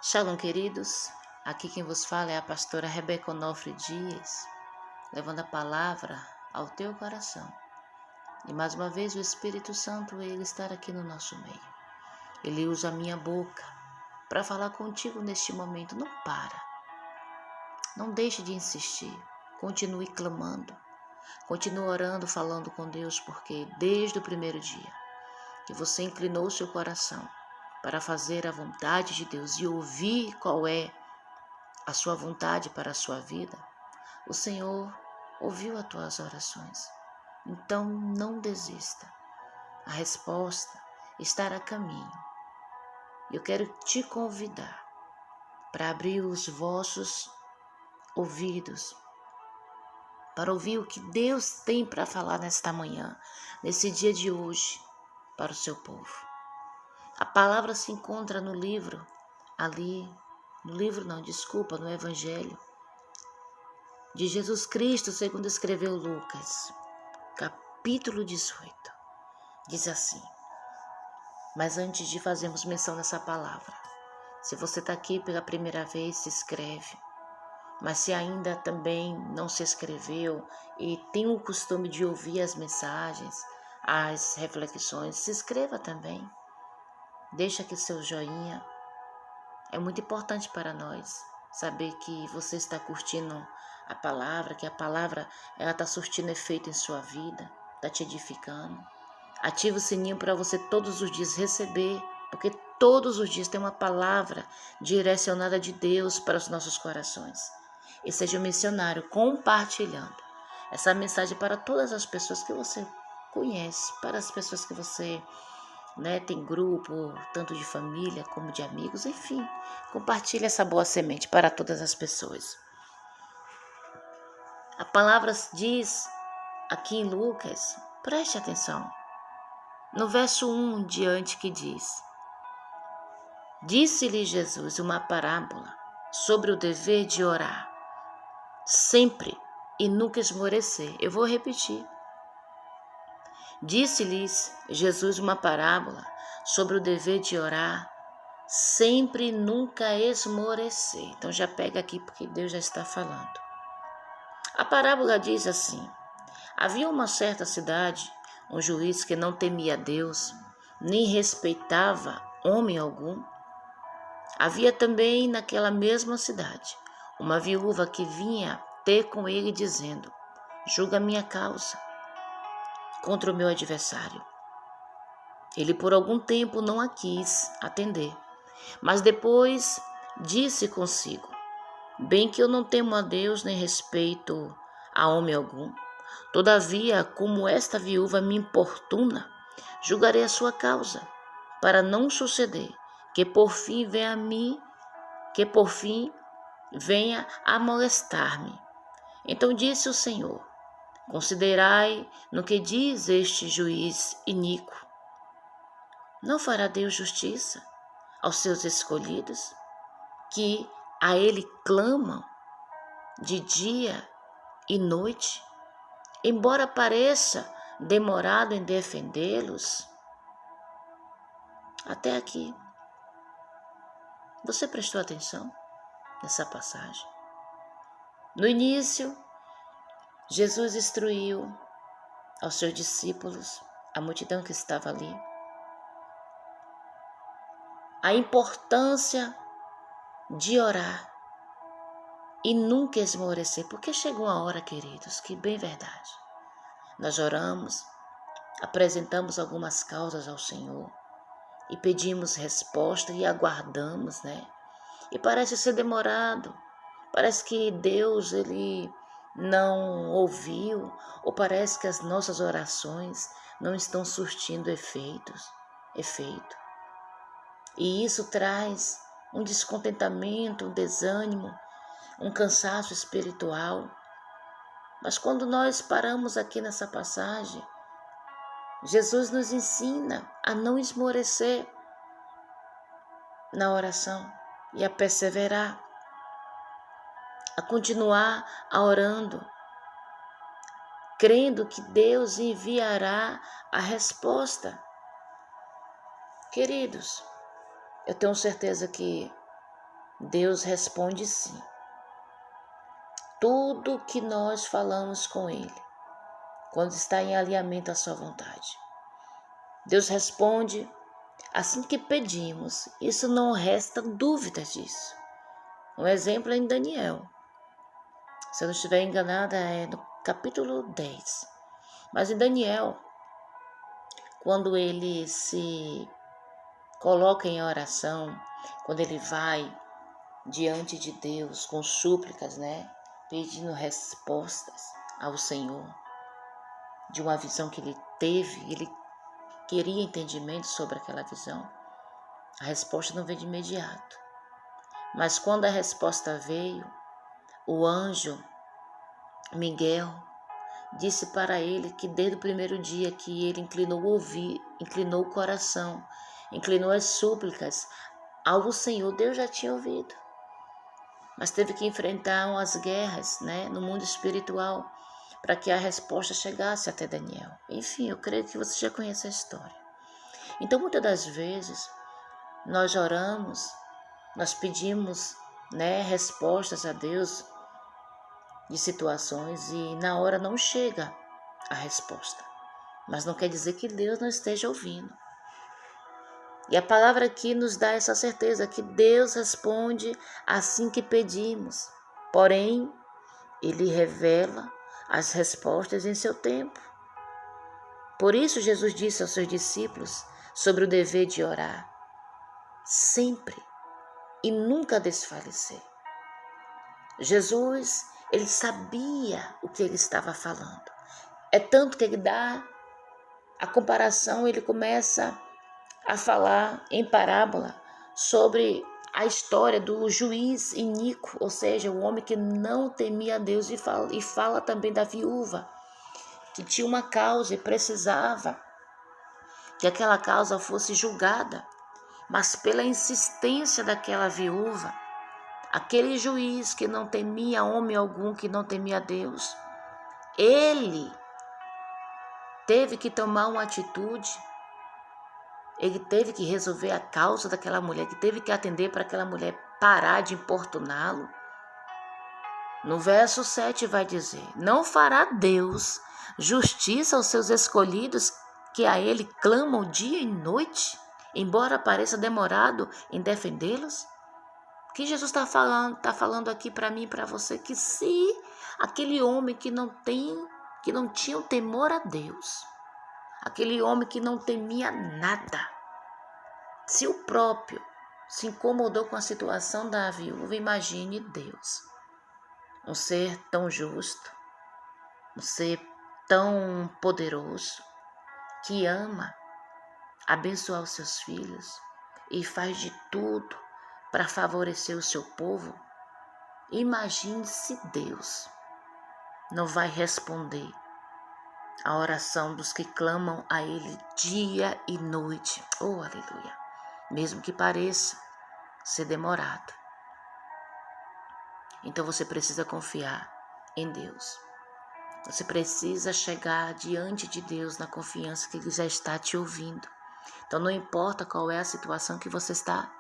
Shalom, queridos. Aqui quem vos fala é a pastora Rebeca Onofre Dias, levando a palavra ao teu coração. E mais uma vez o Espírito Santo, ele está aqui no nosso meio. Ele usa a minha boca para falar contigo neste momento. Não para. Não deixe de insistir. Continue clamando. Continue orando, falando com Deus, porque desde o primeiro dia que você inclinou o seu coração para fazer a vontade de Deus e ouvir qual é a sua vontade para a sua vida, o Senhor ouviu as tuas orações. Então não desista. A resposta está a caminho. Eu quero te convidar para abrir os vossos ouvidos, para ouvir o que Deus tem para falar nesta manhã, nesse dia de hoje, para o seu povo. A palavra se encontra no livro, no Evangelho de Jesus Cristo, segundo escreveu Lucas, capítulo 18. Diz assim: mas antes de fazermos menção nessa palavra, se você está aqui pela primeira vez, se inscreve. Mas se ainda também não se inscreveu e tem o costume de ouvir as mensagens, as reflexões, se inscreva também. Deixa aqui seu joinha. É muito importante para nós saber que você está curtindo a palavra, que a palavra ela está surtindo efeito em sua vida, está te edificando. Ative o sininho para você todos os dias receber, porque todos os dias tem uma palavra direcionada de Deus para os nossos corações. E seja um missionário compartilhando essa mensagem para todas as pessoas que você conhece, para as pessoas que você tem grupo, tanto de família como de amigos, enfim. Compartilhe essa boa semente para todas as pessoas. A palavra diz aqui em Lucas, preste atenção, no verso 1 diante que diz: disse-lhe Jesus uma parábola sobre o dever de orar, sempre e nunca esmorecer. Eu vou repetir. Disse-lhes Jesus uma parábola sobre o dever de orar, sempre e nunca esmorecer. Então já pega aqui porque Deus já está falando. A parábola diz assim: havia uma certa cidade, um juiz que não temia Deus, nem respeitava homem algum. Havia também naquela mesma cidade uma viúva que vinha ter com ele dizendo: julga minha causa contra o meu adversário. Ele por algum tempo não a quis atender, mas depois disse consigo: bem que eu não temo a Deus nem respeito a homem algum, todavia, como esta viúva me importuna, julgarei a sua causa, para não suceder que por fim venha a molestar-me. Então disse o Senhor: considerai no que diz este juiz iníquo. Não fará Deus justiça aos seus escolhidos, que a Ele clamam de dia e noite, embora pareça demorado em defendê-los? Até aqui. Você prestou atenção nessa passagem? No início, Jesus instruiu aos seus discípulos, a multidão que estava ali, a importância de orar e nunca esmorecer, porque chegou uma hora, queridos, que bem verdade, nós oramos, apresentamos algumas causas ao Senhor e pedimos resposta e aguardamos, E parece ser demorado, parece que Deus, Ele não ouviu, ou parece que as nossas orações não estão surtindo efeito. E isso traz um descontentamento, um desânimo, um cansaço espiritual. Mas quando nós paramos aqui nessa passagem, Jesus nos ensina a não esmorecer na oração e a perseverar, a continuar orando, crendo que Deus enviará a resposta. Queridos, eu tenho certeza que Deus responde sim. Tudo que nós falamos com Ele, quando está em alinhamento à sua vontade, Deus responde assim que pedimos. Isso não resta dúvida disso. Um exemplo é em Daniel. Se eu não estiver enganada, é no capítulo 10. Mas em Daniel, quando ele se coloca em oração, quando ele vai diante de Deus com súplicas, pedindo respostas ao Senhor de uma visão que ele teve, ele queria entendimento sobre aquela visão. A resposta não veio de imediato. Mas quando a resposta veio, o anjo Miguel disse para ele que desde o primeiro dia que ele inclinou o coração, inclinou as súplicas ao Senhor, Deus já tinha ouvido. Mas teve que enfrentar umas guerras, no mundo espiritual, para que a resposta chegasse até Daniel. Enfim, eu creio que você já conhece a história. Então, muitas das vezes, nós oramos, nós pedimos, respostas a Deus de situações e na hora não chega a resposta. Mas não quer dizer que Deus não esteja ouvindo. E a palavra aqui nos dá essa certeza que Deus responde assim que pedimos. Porém, Ele revela as respostas em seu tempo. Por isso Jesus disse aos seus discípulos sobre o dever de orar sempre e nunca desfalecer. Jesus, ele sabia o que ele estava falando. É tanto que ele dá a comparação, ele começa a falar em parábola sobre a história do juiz iníquo, ou seja, o homem que não temia a Deus, e fala também da viúva, que tinha uma causa e precisava que aquela causa fosse julgada, mas pela insistência daquela viúva, aquele juiz que não temia homem algum, que não temia Deus, ele teve que tomar uma atitude. Ele teve que resolver a causa daquela mulher, que teve que atender para aquela mulher parar de importuná-lo. No verso 7 vai dizer: não fará Deus justiça aos seus escolhidos, que a ele clamam dia e noite, embora pareça demorado em defendê-los? O que Jesus está falando aqui para mim e para você, que se aquele homem que não tinha o temor a Deus, aquele homem que não temia nada, se o próprio se incomodou com a situação da viúva, imagine Deus, um ser tão justo, um ser tão poderoso, que ama abençoar os seus filhos e faz de tudo para favorecer o seu povo. Imagine se Deus não vai responder a oração dos que clamam a Ele dia e noite. Oh, aleluia! Mesmo que pareça ser demorado. Então você precisa confiar em Deus. Você precisa chegar diante de Deus na confiança que Ele já está te ouvindo. Então não importa qual é a situação que você está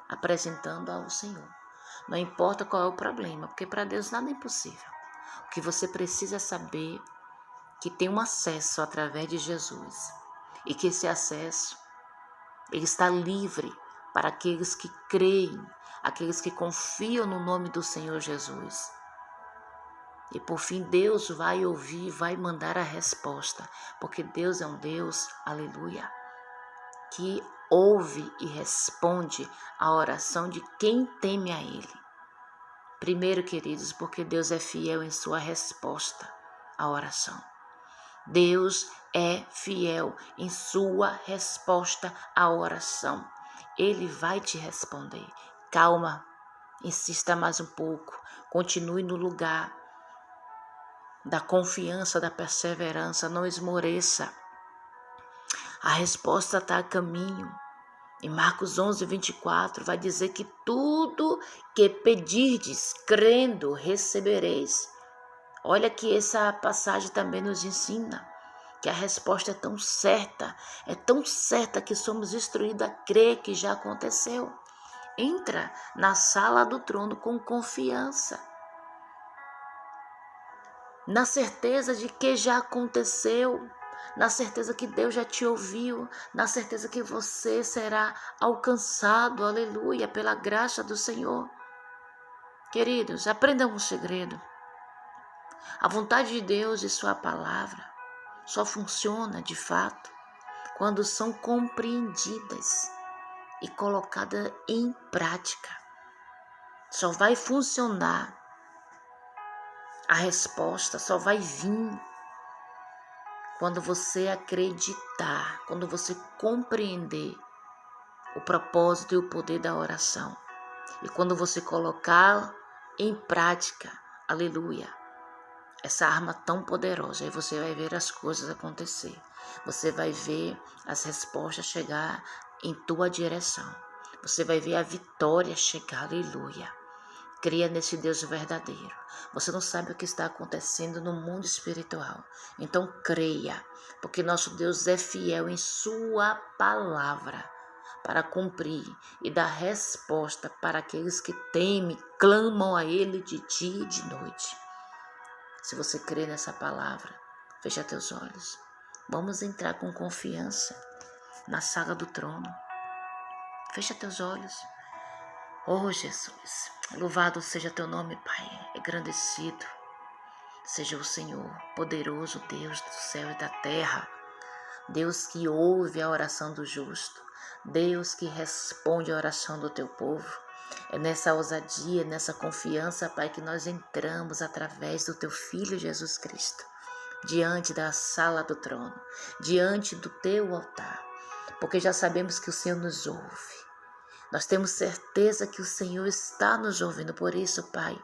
apresentando ao Senhor. Não importa qual é o problema, porque para Deus nada é impossível. O que você precisa saber que tem um acesso através de Jesus. E que esse acesso, ele está livre para aqueles que creem, aqueles que confiam no nome do Senhor Jesus. E por fim, Deus vai ouvir, vai mandar a resposta, porque Deus é um Deus, aleluia, que ouve e responde a oração de quem teme a Ele. Primeiro, queridos, porque Deus é fiel em sua resposta à oração. Deus é fiel em sua resposta à oração. Ele vai te responder. Calma, insista mais um pouco, continue no lugar da confiança, da perseverança, não esmoreça. A resposta está a caminho. Em Marcos 11, 24, vai dizer que tudo que pedirdes, crendo, recebereis. Olha que essa passagem também nos ensina que a resposta é tão certa que somos instruídos a crer que já aconteceu. Entra na sala do trono com confiança, na certeza de que já aconteceu, na certeza que Deus já te ouviu, na certeza que você será alcançado, aleluia, pela graça do Senhor. Queridos, aprendam um segredo. A vontade de Deus e sua palavra só funciona de fato quando são compreendidas e colocadas em prática. Só vai funcionar, a resposta só vai vir quando você acreditar, quando você compreender o propósito e o poder da oração. E quando você colocar em prática, aleluia, essa arma tão poderosa, aí você vai ver as coisas acontecer. Você vai ver as respostas chegar em tua direção. Você vai ver a vitória chegar, aleluia. Creia nesse Deus verdadeiro. Você não sabe o que está acontecendo no mundo espiritual. Então creia, porque nosso Deus é fiel em sua palavra para cumprir e dar resposta para aqueles que temem, clamam a Ele de dia e de noite. Se você crê nessa palavra, fecha teus olhos. Vamos entrar com confiança na sala do trono. Fecha teus olhos. Oh Jesus, louvado seja teu nome, Pai, engrandecido. Seja o Senhor, poderoso Deus do céu e da terra. Deus que ouve a oração do justo. Deus que responde a oração do teu povo. É nessa ousadia, nessa confiança, Pai, que nós entramos através do teu Filho Jesus Cristo, diante da sala do trono, diante do teu altar, porque já sabemos que o Senhor nos ouve. Nós temos certeza que o Senhor está nos ouvindo, por isso, Pai,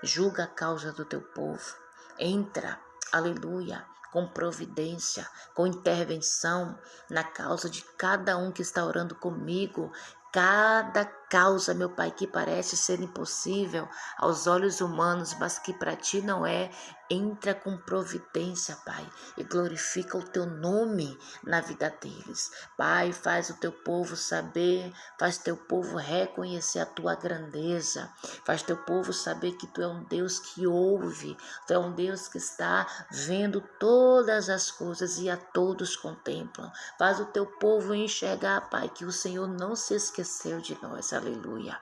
julga a causa do teu povo. Entra, aleluia, com providência, com intervenção na causa de cada um que está orando comigo. Cada causa, meu Pai, que parece ser impossível aos olhos humanos, mas que para ti não é, entra com providência, Pai, e glorifica o teu nome na vida deles. Pai, faz o teu povo saber, faz teu povo reconhecer a tua grandeza, faz teu povo saber que tu é um Deus que ouve, tu é um Deus que está vendo todas as coisas e a todos contemplam. Faz o teu povo enxergar, Pai, que o Senhor não se esqueceu de nós, aleluia.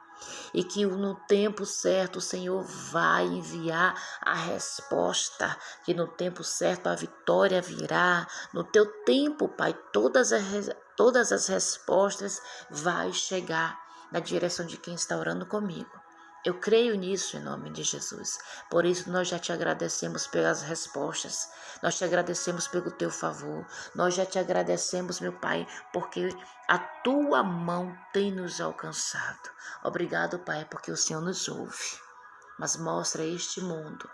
E que no tempo certo o Senhor vai enviar a resposta, que no tempo certo a vitória virá. No teu tempo, Pai, todas as respostas vai chegar na direção de quem está orando comigo. Eu creio nisso em nome de Jesus. Por isso nós já te agradecemos pelas respostas. Nós te agradecemos pelo teu favor. Nós já te agradecemos, meu Pai, porque a tua mão tem nos alcançado. Obrigado, Pai, porque o Senhor nos ouve. Mas mostra a este mundo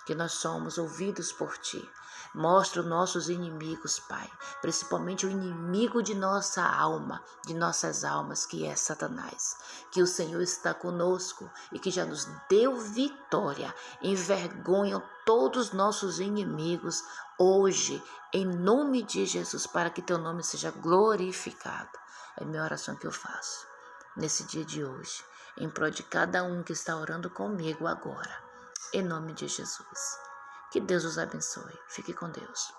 que nós somos ouvidos por ti. Mostra os nossos inimigos, Pai, principalmente o inimigo de nossa alma, de nossas almas, que é Satanás. Que o Senhor está conosco e que já nos deu vitória. Envergonham todos os nossos inimigos hoje, em nome de Jesus, para que teu nome seja glorificado. É a minha oração que eu faço nesse dia de hoje, em prol de cada um que está orando comigo agora. Em nome de Jesus. Que Deus os abençoe. Fique com Deus.